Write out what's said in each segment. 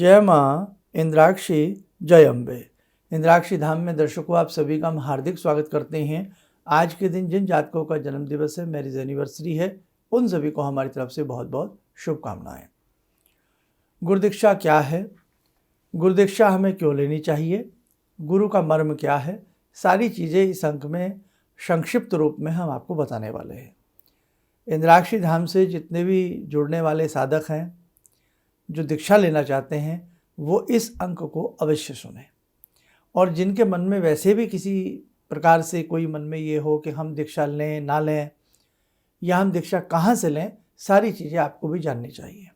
जय माँ इंद्राक्षी, जय अम्बे। इंद्राक्षी धाम में दर्शकों आप सभी का हम हार्दिक स्वागत करते हैं। आज के दिन जिन जातकों का जन्म दिवस है, मैरिज एनिवर्सरी है, उन सभी को हमारी तरफ से बहुत बहुत शुभकामनाएं। गुरुदीक्षा क्या है, गुरुदीक्षा हमें क्यों लेनी चाहिए, गुरु का मर्म क्या है, सारी चीज़ें इस अंक में संक्षिप्त रूप में हम आपको बताने वाले हैं। इंद्राक्षी धाम से जितने भी जुड़ने वाले साधक हैं, जो दीक्षा लेना चाहते हैं, वो इस अंक को अवश्य सुने। और जिनके मन में वैसे भी किसी प्रकार से कोई मन में ये हो कि हम दीक्षा लें ना लें, या हम दीक्षा कहाँ से लें, सारी चीज़ें आपको भी जाननी चाहिए।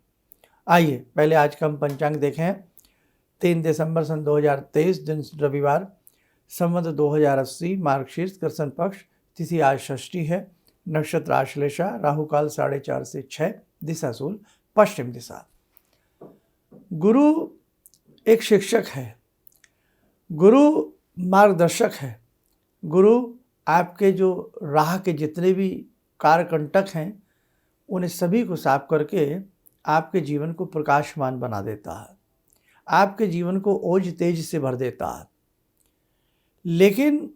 आइए पहले आज का हम पंचांग देखें। 3 दिसंबर सन 2023, दिन रविवार, संवत 2080, मार्गशीर्ष कृष्ण पक्ष, तिथि आज षष्ठी है, नक्षत्र आश्लेषा, राहु काल 4:30 से 6, दिशा शूल पश्चिम दिशा। गुरु एक शिक्षक है, गुरु मार्गदर्शक है। गुरु आपके जो राह के जितने भी कारकंटक हैं, उन्हें सभी को साफ करके आपके जीवन को प्रकाशमान बना देता है, आपके जीवन को ओज तेज से भर देता है। लेकिन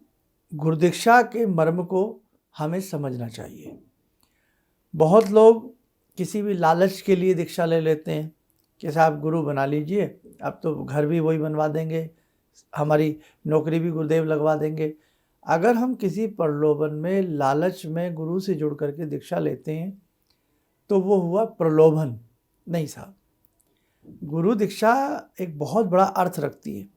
गुरुदीक्षा के मर्म को हमें समझना चाहिए। बहुत लोग किसी भी लालच के लिए दीक्षा ले लेते हैं कि साहब गुरु बना लीजिए, अब तो घर भी वही बनवा देंगे, हमारी नौकरी भी गुरुदेव लगवा देंगे। अगर हम किसी प्रलोभन में, लालच में गुरु से जुड़ करके दीक्षा लेते हैं तो वो हुआ प्रलोभन। नहीं साहब, गुरु दीक्षा एक बहुत बड़ा अर्थ रखती है।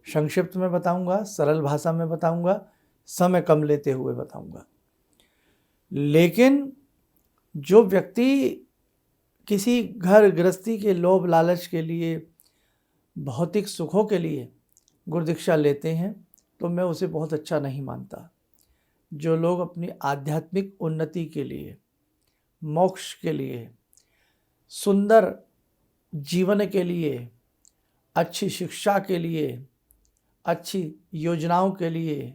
संक्षिप्त में बताऊंगा, सरल भाषा में बताऊंगा, समय कम लेते हुए बताऊंगा। लेकिन जो व्यक्ति किसी घर गृहस्थी के लोभ लालच के लिए, भौतिक सुखों के लिए गुरुदीक्षा लेते हैं, तो मैं उसे बहुत अच्छा नहीं मानता। जो लोग अपनी आध्यात्मिक उन्नति के लिए, मोक्ष के लिए, सुंदर जीवन के लिए, अच्छी शिक्षा के लिए, अच्छी योजनाओं के लिए,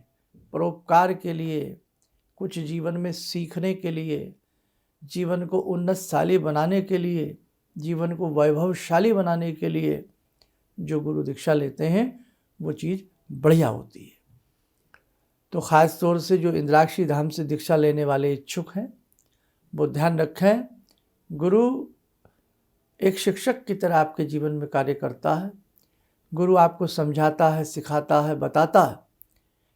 परोपकार के लिए, कुछ जीवन में सीखने के लिए, जीवन को उन्नतशाली बनाने के लिए, जीवन को वैभवशाली बनाने के लिए जो गुरु दीक्षा लेते हैं, वो चीज़ बढ़िया होती है। तो ख़ास तौर से जो इंद्राक्षी धाम से दीक्षा लेने वाले इच्छुक हैं, वो ध्यान रखें, गुरु एक शिक्षक की तरह आपके जीवन में कार्य करता है। गुरु आपको समझाता है, सिखाता है, बताता है,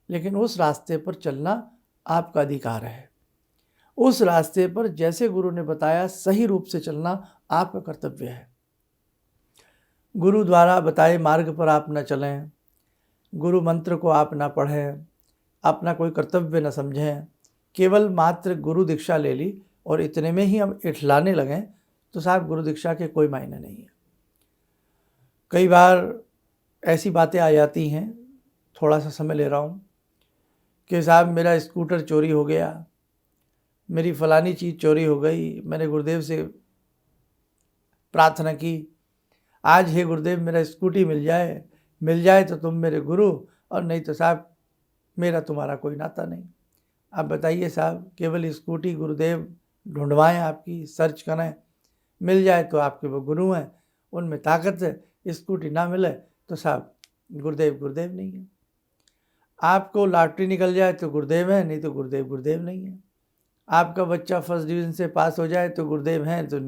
लेकिन उस रास्ते पर चलना आपका अधिकार है। उस रास्ते पर जैसे गुरु ने बताया सही रूप से चलना आपका कर्तव्य है। गुरु द्वारा बताए मार्ग पर आप न चलें, गुरु मंत्र को आप ना पढ़ें, अपना कोई कर्तव्य न समझें, केवल मात्र गुरु दीक्षा ले ली और इतने में ही हम इठलाने लगें, तो साहब गुरु दीक्षा के कोई मायने नहीं है। कई बार ऐसी बातें आ जाती हैं, थोड़ा सा समय ले रहा हूँ, कि साहब मेरा स्कूटर चोरी हो गया, मेरी फ़लानी चीज़ चोरी हो गई, मैंने गुरुदेव से प्रार्थना की, आज हे गुरुदेव मेरा स्कूटी मिल जाए तो तुम मेरे गुरु, और नहीं तो साहब मेरा तुम्हारा कोई नाता नहीं। आप बताइए साहब, केवल स्कूटी गुरुदेव ढूंढवाएं, आपकी सर्च करें, मिल जाए तो आपके वो गुरु हैं, उनमें ताकत है। स्कूटी ना मिले तो साहब गुरुदेव नहीं है। आपको लॉटरी निकल जाए तो गुरुदेव है, नहीं तो गुरुदेव नहीं है। आपका बच्चा फर्स्ट डिवीज़न से पास हो जाए तो गुरुदेव हैं, तो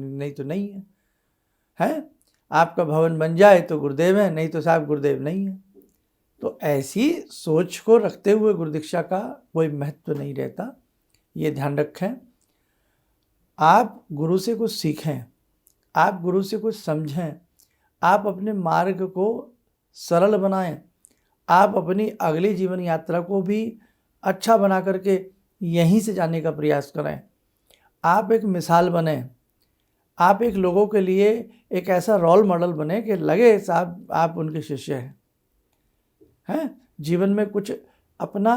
नहीं है, हैं? आपका भवन बन जाए तो गुरुदेव हैं, नहीं तो साहब गुरुदेव नहीं है। तो ऐसी सोच को रखते हुए गुरुदीक्षा का कोई महत्व नहीं रहता, ये ध्यान रखें। आप गुरु से कुछ सीखें, आप गुरु से कुछ समझें, आप अपने मार्ग को सरल बनाएं, आप अपनी अगली जीवन यात्रा को भी अच्छा बना करके यहीं से जाने का प्रयास करें। आप एक मिसाल बने, आप एक लोगों के लिए एक ऐसा रोल मॉडल बने कि लगे साहब आप उनके शिष्य हैं। जीवन में कुछ अपना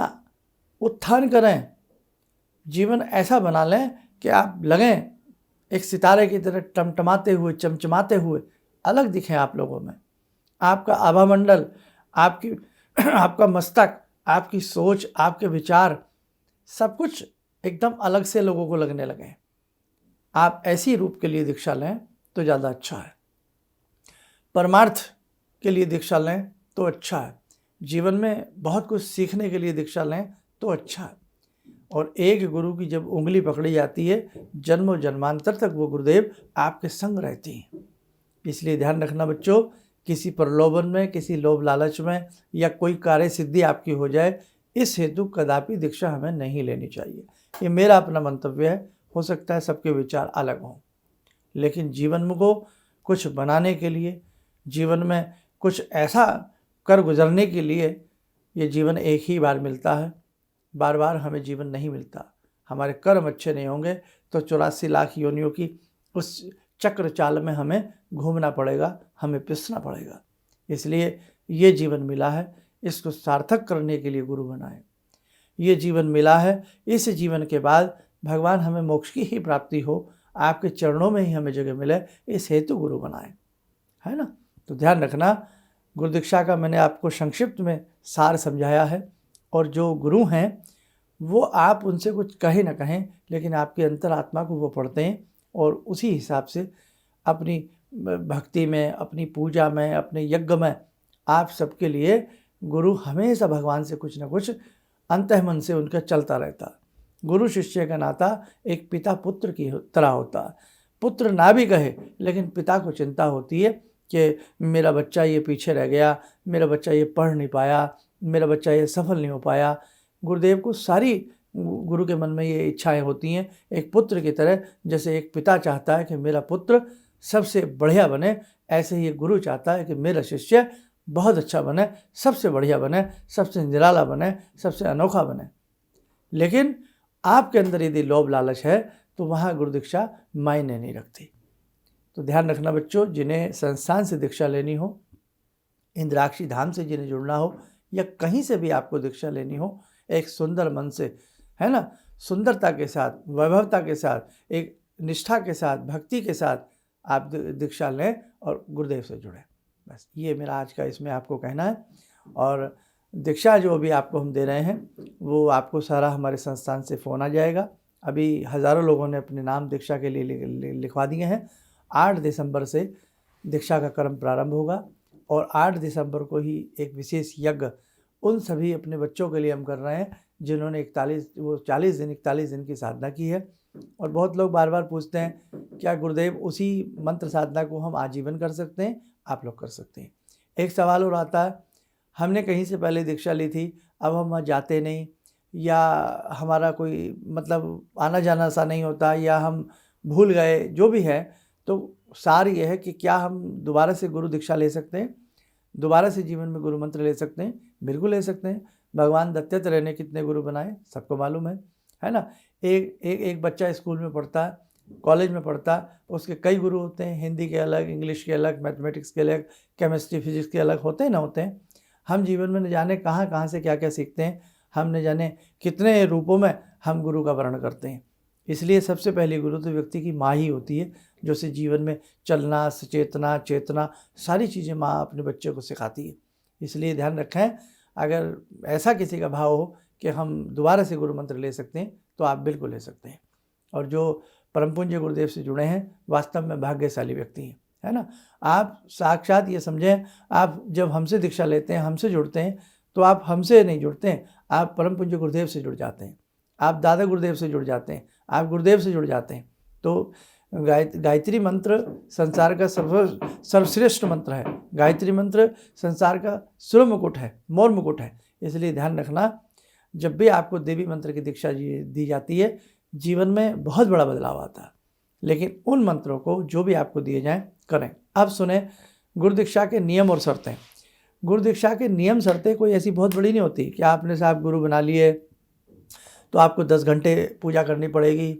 उत्थान करें, जीवन ऐसा बना लें कि आप लगें एक सितारे की तरह टमटमाते हुए, चमचमाते हुए, अलग दिखें आप लोगों में। आपका आभामंडल, आपका मस्तक, आपकी सोच, आपके विचार, सब कुछ एकदम अलग से लोगों को लगने लगे। आप ऐसी रूप के लिए दीक्षा लें तो ज़्यादा अच्छा है। परमार्थ के लिए दीक्षा लें तो अच्छा है, जीवन में बहुत कुछ सीखने के लिए दीक्षा लें तो अच्छा है। और एक गुरु की जब उंगली पकड़ी जाती है, जन्मों जन्मांतर तक वो गुरुदेव आपके संग रहती हैं। इसलिए ध्यान रखना बच्चों, किसी प्रलोभन में, किसी लोभ लालच में या कोई कार्य सिद्धि आपकी हो जाए, इस हेतु कदापि दीक्षा हमें नहीं लेनी चाहिए। ये मेरा अपना मंतव्य है, हो सकता है सबके विचार अलग हों, लेकिन जीवन को कुछ बनाने के लिए, जीवन में कुछ ऐसा कर गुजरने के लिए ये जीवन एक ही बार मिलता है, बार बार हमें जीवन नहीं मिलता। हमारे कर्म अच्छे नहीं होंगे तो 84 लाख योनियों की उस चक्र चाल में हमें घूमना पड़ेगा, हमें पिसना पड़ेगा। इसलिए ये जीवन मिला है, इसको सार्थक करने के लिए गुरु बनाए। ये जीवन मिला है, इस जीवन के बाद भगवान हमें मोक्ष की ही प्राप्ति हो, आपके चरणों में ही हमें जगह मिले, इस हेतु गुरु बनाए, है ना। तो ध्यान रखना, गुरु दीक्षा का मैंने आपको संक्षिप्त में सार समझाया है। और जो गुरु हैं वो आप उनसे कुछ कहें ना कहें, लेकिन आपके अंतरात्मा को वो पढ़ते हैं और उसी हिसाब से अपनी भक्ति में, अपनी पूजा में, अपने यज्ञ में आप सबके लिए गुरु हमेशा भगवान से कुछ ना कुछ अंतःमन से उनका चलता रहता। गुरु शिष्य का नाता एक पिता पुत्र की तरह होता। पुत्र ना भी कहे, लेकिन पिता को चिंता होती है कि मेरा बच्चा ये पीछे रह गया, मेरा बच्चा ये पढ़ नहीं पाया, मेरा बच्चा ये सफल नहीं हो पाया। गुरुदेव को सारी गुरु के मन में ये इच्छाएं होती हैं, एक पुत्र की तरह। जैसे एक पिता चाहता है कि मेरा पुत्र सबसे बढ़िया बने, ऐसे ही गुरु चाहता है कि मेरा शिष्य बहुत अच्छा बने, सबसे बढ़िया बने, सबसे निराला बने, सबसे अनोखा बने। लेकिन आपके अंदर यदि लोभ लालच है तो वहाँ गुरु दीक्षा मायने नहीं रखती। तो ध्यान रखना बच्चों, जिन्हें संस्थान से दीक्षा लेनी हो, इंद्राक्षी धाम से जिन्हें जुड़ना हो, या कहीं से भी आपको दीक्षा लेनी हो, एक सुंदर मन से, है ना, सुंदरता के साथ, वैभवता के साथ, एक निष्ठा के साथ, भक्ति के साथ आप दीक्षा लें और गुरुदेव से जुड़ें। बस ये मेरा आज का इसमें आपको कहना है। और दीक्षा जो अभी आपको हम दे रहे हैं वो आपको सारा हमारे संस्थान से फ़ोन आ जाएगा। अभी हज़ारों लोगों ने अपने नाम दीक्षा के लिए लिखवा दिए हैं। 8 दिसंबर से दीक्षा का क्रम प्रारंभ होगा और 8 दिसंबर को ही एक विशेष यज्ञ उन सभी अपने बच्चों के लिए हम कर रहे हैं जिन्होंने 41 दिन की साधना की है। और बहुत लोग बार बार पूछते हैं क्या गुरुदेव उसी मंत्र साधना को हम आजीवन कर सकते हैं? आप लोग कर सकते हैं। एक सवाल और आता है, हमने कहीं से पहले दीक्षा ली थी, अब हम वहाँ जाते नहीं, या हमारा कोई मतलब आना जाना सा नहीं होता, या हम भूल गए, जो भी है। तो सार ये है कि क्या हम दोबारा से गुरु दीक्षा ले सकते हैं, दोबारा से जीवन में गुरु मंत्र ले सकते हैं? बिल्कुल ले सकते हैं। भगवान दत्तात्रेय ने कितने गुरु बनाए सबको मालूम है ना। एक बच्चा स्कूल में पढ़ता है, कॉलेज में पढ़ता है, उसके कई गुरु होते हैं, हिंदी के अलग, इंग्लिश के अलग, मैथमेटिक्स के अलग, केमिस्ट्री फिजिक्स के अलग होते हैं ना होते हैं। हम जीवन में न जाने कहाँ से क्या क्या सीखते हैं, हम न जाने कितने रूपों में हम गुरु का वर्ण करते हैं। इसलिए सबसे पहली गुरु तो व्यक्ति की माँ ही होती है, जो उसे जीवन में चलना, सचेतना, चेतना, सारी चीज़ें माँ अपने बच्चे को सिखाती है। इसलिए ध्यान रखें, अगर ऐसा किसी का भाव हो कि हम दोबारा से गुरु मंत्र ले सकते हैं तो आप बिल्कुल ले सकते हैं। और जो परम पूज्य गुरुदेव से जुड़े हैं वास्तव में भाग्यशाली व्यक्ति हैं, है ना। आप साक्षात ये समझें, आप जब हमसे दीक्षा लेते हैं, हमसे जुड़ते हैं, तो आप हमसे नहीं जुड़ते हैं, आप परम पूज्य गुरुदेव से जुड़ जाते हैं, आप दादा गुरुदेव से जुड़ जाते हैं, आप गुरुदेव से जुड़ जाते हैं। तो गायत्री मंत्र संसार का सर्वश्रेष्ठ मंत्र है। गायत्री मंत्र संसार का सूर्य मुकुट है, मोर मुकुट है। इसलिए ध्यान रखना, जब भी आपको देवी मंत्र की दीक्षा दी जाती है, जीवन में बहुत बड़ा बदलाव आता है। लेकिन उन मंत्रों को जो भी आपको दिए जाएं करें। अब सुने गुरु दीक्षा के नियम और शर्तें। गुरु दीक्षा के नियम शर्तें कोई ऐसी बहुत बड़ी नहीं होती कि आपने साहब गुरु बना लिए तो आपको 10 घंटे पूजा करनी पड़ेगी,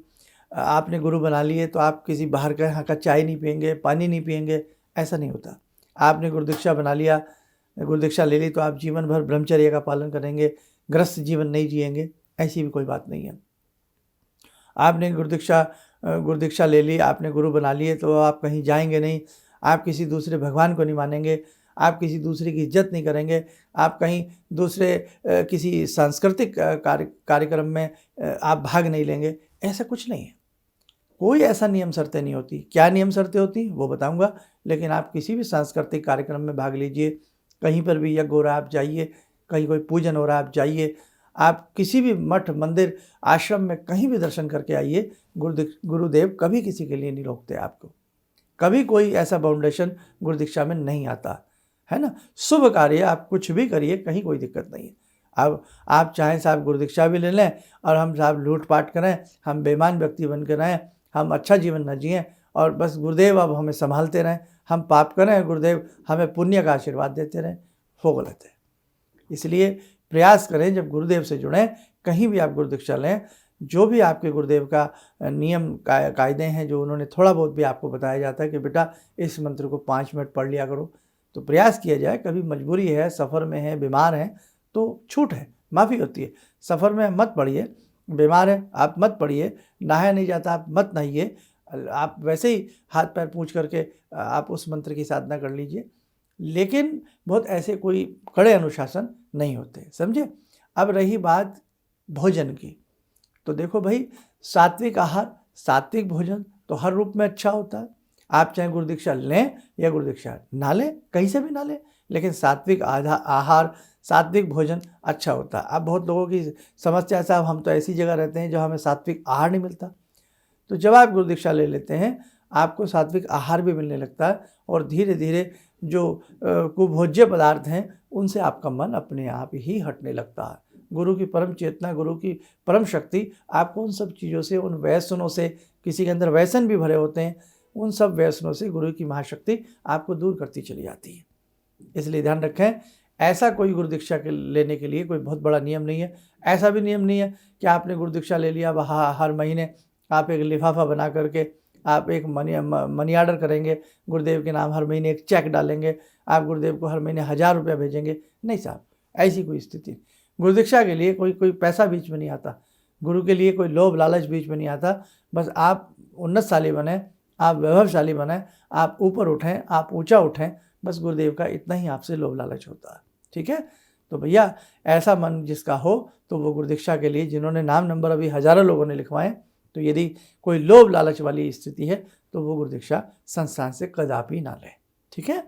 आपने गुरु बना लिए तो आप किसी बाहर का यहाँ का चाय नहीं पिएंगे, पानी नहीं पिएंगे, ऐसा नहीं होता। आपने गुरु दीक्षा बना लिया, गुरु दीक्षा ले ली तो आप जीवन भर ब्रह्मचर्य का पालन करेंगे, ग्रस्त जीवन नहीं जिएंगे, ऐसी भी कोई बात नहीं है। आपने गुरु दीक्षा ले ली, आपने गुरु बना लिए तो आप कहीं जाएंगे नहीं, आप किसी दूसरे भगवान को नहीं मानेंगे, आप किसी दूसरे की इज्जत नहीं करेंगे, आप कहीं दूसरे किसी सांस्कृतिक कार्यक्रम में आप भाग नहीं लेंगे, ऐसा कुछ नहीं है। कोई ऐसा नियम शर्तें नहीं होती। क्या नियम शर्तें होती वो बताऊंगा, लेकिन आप किसी भी सांस्कृतिक कार्यक्रम में भाग लीजिए, कहीं पर भी यज्ञ हो रहा है आप जाइए, कहीं कोई पूजन हो रहा है आप जाइए, आप किसी भी मठ मंदिर आश्रम में कहीं भी दर्शन करके आइए, गुरुदेव कभी किसी के लिए नहीं रोकते आपको। कभी कोई ऐसा बाउंडेशन गुरु दीक्षा में नहीं आता है ना। शुभ कार्य आप कुछ भी करिए, कहीं कोई दिक्कत नहीं है। अब आप चाहें साहब गुरु दीक्षा भी ले लें और हम साहब लूटपाट करें, हम बेईमान व्यक्ति बन के रहें, हम अच्छा जीवन न जिएं और बस गुरुदेव अब हमें संभालते रहें, हम पाप करें गुरुदेव हमें पुण्य का आशीर्वाद देते रहें, वो गलत है। इसलिए प्रयास करें जब गुरुदेव से जुड़ें, कहीं भी आप गुरु दीक्षा लें, जो भी आपके गुरुदेव का नियम कायदे हैं, जो उन्होंने थोड़ा बहुत भी आपको बताया जाता है कि बेटा इस मंत्र को 5 मिनट पढ़ लिया करो, तो प्रयास किया जाए। कभी मजबूरी है, सफ़र में है, बीमार हैं तो छूट है, माफ़ी होती है। सफ़र में मत पढ़िए, बीमार है आप मत पढ़िए, नहाया नहीं जाता आप मत नहाइए, आप वैसे ही हाथ पैर पूंछ करके आप उस मंत्र की साधना कर लीजिए, लेकिन बहुत ऐसे कोई कड़े अनुशासन नहीं होते, समझे। अब रही बात भोजन की, तो देखो भाई, सात्विक आहार सात्विक भोजन तो हर रूप में अच्छा होता है। आप चाहे गुरु दीक्षा लें या गुरु दीक्षा ना लें, कहीं से भी ना लें, लेकिन सात्विक आहार सात्विक भोजन अच्छा होता है। अब बहुत लोगों की समस्या साहब हम तो ऐसी जगह रहते हैं जो हमें सात्विक आहार नहीं मिलता, तो जब आप गुरु दीक्षा ले लेते हैं आपको सात्विक आहार भी मिलने लगता है और धीरे धीरे जो कुभोज्य पदार्थ हैं उनसे आपका मन अपने आप ही हटने लगता है। गुरु की परम चेतना, गुरु की परम शक्ति आपको उन सब चीज़ों से, उन व्यसनों से, किसी के अंदर व्यसन भी भरे होते हैं, उन सब व्यसनों से गुरु की महाशक्ति आपको दूर करती चली जाती है। इसलिए ध्यान रखें, ऐसा कोई गुरु दीक्षा के लेने के लिए कोई बहुत बड़ा नियम नहीं है। ऐसा भी नियम नहीं है कि आपने गुरु दीक्षा ले लिया, हर महीने आप एक लिफाफा बना करके आप एक मनी ऑर्डर करेंगे गुरुदेव के नाम, हर महीने एक चेक डालेंगे, आप गुरुदेव को हर महीने 1000 रुपया भेजेंगे। नहीं साहब, ऐसी कोई स्थिति। गुरु दीक्षा के लिए कोई पैसा बीच में नहीं आता, गुरु के लिए कोई लोभ लालच बीच में नहीं आता। बस आप उन्नतशाली बने, आप वैभवशाली बने, आप ऊपर उठें, आप ऊंचा उठें, बस गुरुदेव का इतना ही आपसे लोभ लालच होता है। ठीक है, तो भैया ऐसा मन जिसका हो तो वो गुरु दीक्षा के लिए, जिन्होंने नाम नंबर अभी हज़ारों लोगों ने लिखवाए, तो यदि कोई लोभ लालच वाली स्थिति है तो वो गुरु दीक्षा संस्थान से कदापि ना ले। ठीक है,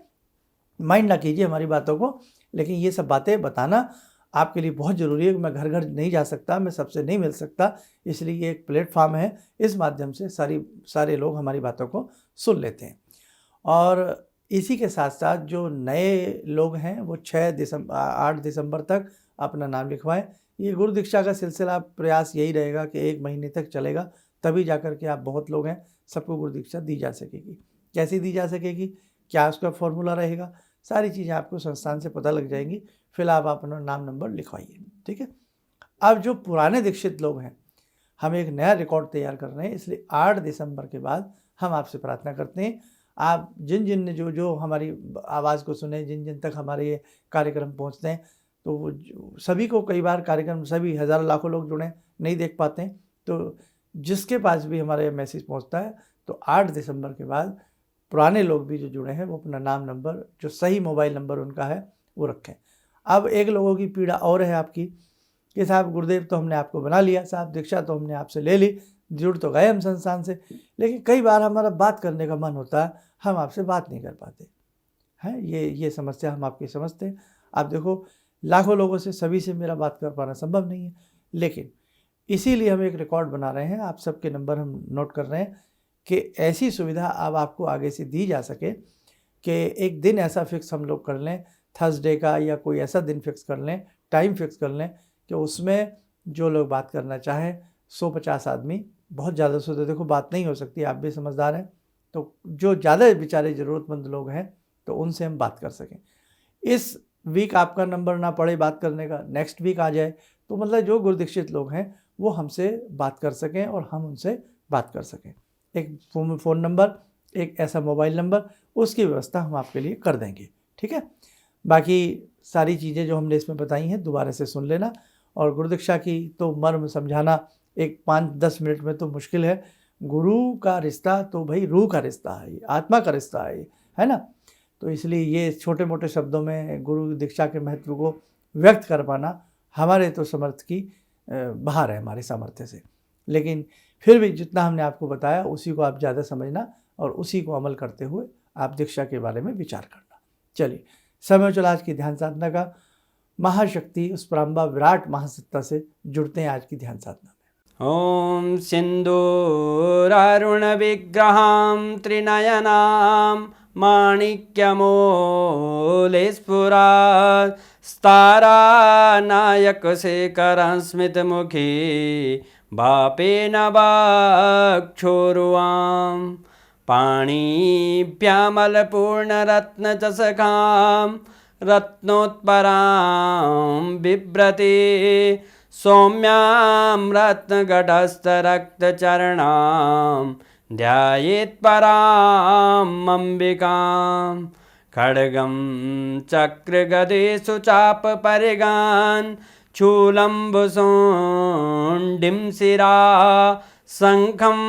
माइंड ना कीजिए हमारी बातों को, लेकिन ये सब बातें बताना आपके लिए बहुत ज़रूरी है। मैं घर घर नहीं जा सकता, मैं सबसे नहीं मिल सकता, इसलिए ये एक प्लेटफॉर्म है, इस माध्यम से सारे लोग हमारी बातों को सुन लेते हैं। और इसी के साथ साथ जो नए लोग हैं वो 8 दिसंबर तक अपना नाम लिखवाएं। ये गुरु दीक्षा का सिलसिला प्रयास यही रहेगा कि 1 महीने तक चलेगा, तभी जाकर के आप बहुत लोग हैं सबको गुरु दीक्षा दी जा सकेगी। कैसे दी जा सकेगी, क्या उसका फॉर्मूला रहेगा, सारी चीज़ें आपको संस्थान से पता लग जाएंगी। फिलहाल आप अपना नाम नंबर लिखवाइए। ठीक है, अब जो पुराने दीक्षित लोग हैं, हम एक नया रिकॉर्ड तैयार कर रहे हैं, इसलिए 8 दिसंबर के बाद हम आपसे प्रार्थना करते हैं, आप जिन ने जो हमारी आवाज़ को सुने, जिन तक हमारे ये कार्यक्रम पहुंचते हैं, तो वो सभी को, कई बार कार्यक्रम सभी हज़ारों लाखों लोग जुड़े नहीं देख पाते हैं, तो जिसके पास भी हमारे मैसेज पहुंचता है, तो 8 दिसंबर के बाद पुराने लोग भी जो जुड़े हैं वो अपना नाम नंबर, जो सही मोबाइल नंबर उनका है, वो रखें। अब एक लोगों की पीड़ा और है आपकी कि साहब गुरुदेव तो हमने आपको बना लिया, साहब दीक्षा तो हमने आपसे ले ली, जुड़ तो गए हम संस्थान से, लेकिन कई बार हमारा बात करने का मन होता है, हम आपसे बात नहीं कर पाते हैं। ये समस्या हम आपकी समझते हैं। आप देखो, लाखों लोगों से, सभी से मेरा बात कर पाना संभव नहीं है, लेकिन इसीलिए हम एक रिकॉर्ड बना रहे हैं, आप सबके नंबर हम नोट कर रहे हैं कि ऐसी सुविधा अब आपको आगे से दी जा सके कि एक दिन ऐसा फिक्स हम लोग कर लें, थर्सडे का, या कोई ऐसा दिन फिक्स कर लें, टाइम फिक्स कर लें कि उसमें जो लोग बात करना चाहें, 150 आदमी, बहुत ज़्यादा से, देखो बात नहीं हो सकती, आप भी समझदार हैं, तो जो ज़्यादा बेचारे ज़रूरतमंद लोग हैं तो उनसे हम बात कर सकें। इस वीक आपका नंबर ना पड़े बात करने का, नेक्स्ट वीक आ जाए, तो मतलब जो गुरु दीक्षित लोग हैं वो हमसे बात कर सकें और हम उनसे बात कर सकें। एक फ़ोन नंबर, एक ऐसा मोबाइल नंबर, उसकी व्यवस्था हम आपके लिए कर देंगे। ठीक है, बाकी सारी चीज़ें जो हमने इसमें बताई हैं दोबारा से सुन लेना। और गुरु दीक्षा की तो मर्म समझाना एक 5-10 मिनट में तो मुश्किल है। गुरु का रिश्ता तो भाई रूह का रिश्ता है, आत्मा का रिश्ता है ना। तो इसलिए ये छोटे मोटे शब्दों में गुरु दीक्षा के महत्व को व्यक्त कर पाना हमारे तो समर्थ की बाहर है, हमारे सामर्थ्य से। लेकिन फिर भी जितना हमने आपको बताया उसी को आप ज़्यादा समझना और उसी को अमल करते हुए आप दीक्षा के बारे में विचार करना। चलिए, समय चला आज की ध्यान साधना का। महाशक्ति उस परम्बा विराट महासत्ता से जुड़ते हैं आज की ध्यान साधना में। ॐ सिन्दूरारुणविग्रहां त्रिनयनां माणिक्यमौलिस्फुरात् स्तारानायकशेखरं स्मितमुखी वापेन वक्षोरुवां पाणिभ्यामलपूर्णरत्नचषकां रत्नोत्परां बिभ्रति सौम्यां रत्नगटस्थरक्तचरणां ध्यायेत्पराम् अम्बिकां खड्गं चक्रगदेषु चापपरिगान् शूलम्बुशुण्डिं शिरा शङ्खं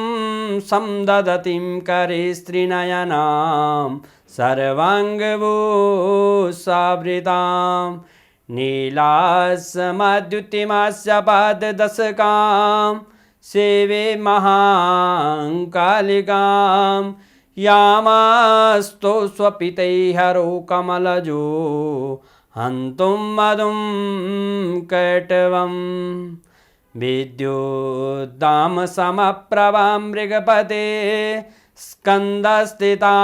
संदधतीं करे स्त्रीनयनां सर्वाङ्गभूषावृतां नीलासमद्युतिमास्य पाददशकां सेवे महाकालिकां यामास्तो स्वपितैर्हरो कमलजो हन्तुं मधुं कैटवं विद्युद्दामसमप्रभां मृगपते स्कन्दस्थितां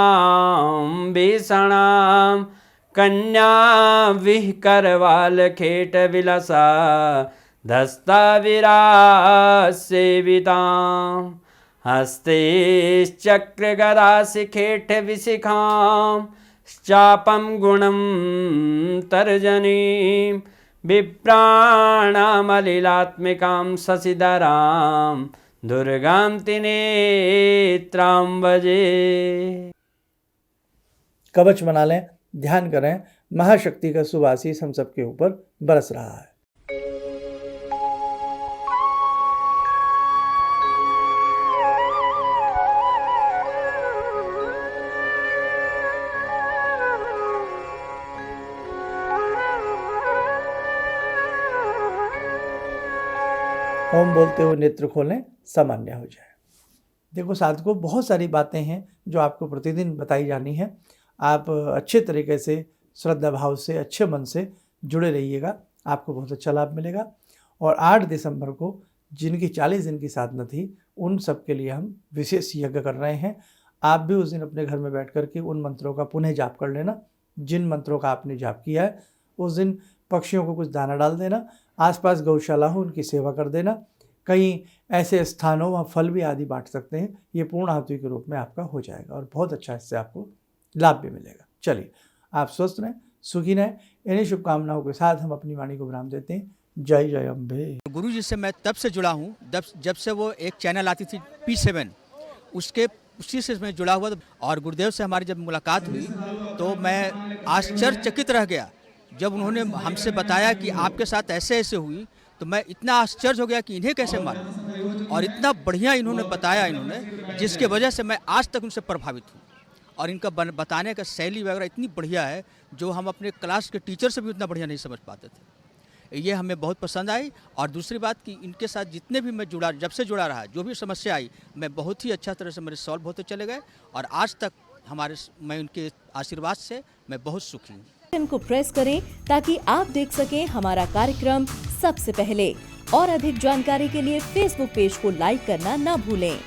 भीषणां कन्या विहकरवालखेटविलसा धस्ताविरासेवितां हस्तैश्चक्रगदाशिखेटविशिखां चापं गुणं तर्जनीं विप्राणामलिलात्मिकां शशिधरां दुर्गां त्रिनेत्रां भजे। कवच बना लें, ध्यान करें। महाशक्ति का शुभ आशीष हम सबके ऊपर बरस रहा है। ओम बोलते हुए नेत्र खोलें, सामान्य हो जाए। देखो साधकों, बहुत सारी बातें हैं जो आपको प्रतिदिन बताई जानी है। आप अच्छे तरीके से, श्रद्धा भाव से, अच्छे मन से जुड़े रहिएगा, आपको बहुत अच्छा लाभ मिलेगा। और 8 दिसंबर को जिनकी 40 दिन की साधना थी, उन सब के लिए हम विशेष यज्ञ कर रहे हैं। आप भी उस दिन अपने घर में बैठ कर के उन मंत्रों का पुनः जाप कर लेना। जिन मंत्रों का आपने जाप किया है उस दिन पक्षियों को कुछ दाना डाल देना, आसपास गौशाला हो उनकी सेवा कर देना। कहीं ऐसे स्थानों वहाँ फल भी आदि बांट सकते हैं। ये पूर्ण आहुति के रूप में आपका हो जाएगा और बहुत अच्छा इससे आपको लाभ भी मिलेगा। चलिए, आप स्वस्थ रहें, सुखी रहें। इन्हीं शुभकामनाओं के साथ हम अपनी वाणी को विराम देते हैं। जय जय अम्बे। गुरु जी से मैं तब से जुड़ा हूँ जब से वो एक चैनल आती थी P7, उसी से मैं जुड़ा हुआ था। और गुरुदेव से हमारी जब मुलाकात हुई तो मैं आश्चर्यचकित रह गया जब उन्होंने हमसे बताया कि आपके साथ ऐसे ऐसे हुई। तो मैं इतना आश्चर्य हो गया कि इन्हें कैसे मालूम, और इतना बढ़िया इन्होंने बताया जिसके वजह से मैं आज तक उनसे प्रभावित हूँ। और इनका बताने का शैली वगैरह इतनी बढ़िया है जो हम अपने क्लास के टीचर से भी उतना बढ़िया नहीं समझ पाते थे। ये हमें बहुत पसंद आई। और दूसरी बात कि इनके साथ जितने भी मैं जुड़ा, जब से जुड़ा रहा, जो भी समस्या आई, मैं बहुत ही अच्छा तरह से मेरे सॉल्व होते चले गए। और आज तक मैं उनके आशीर्वाद से मैं बहुत सुखी हूँ। को प्रेस करें ताकि आप देख सकें हमारा कार्यक्रम सबसे पहले। और अधिक जानकारी के लिए फेसबुक पेज को लाइक करना ना भूलें।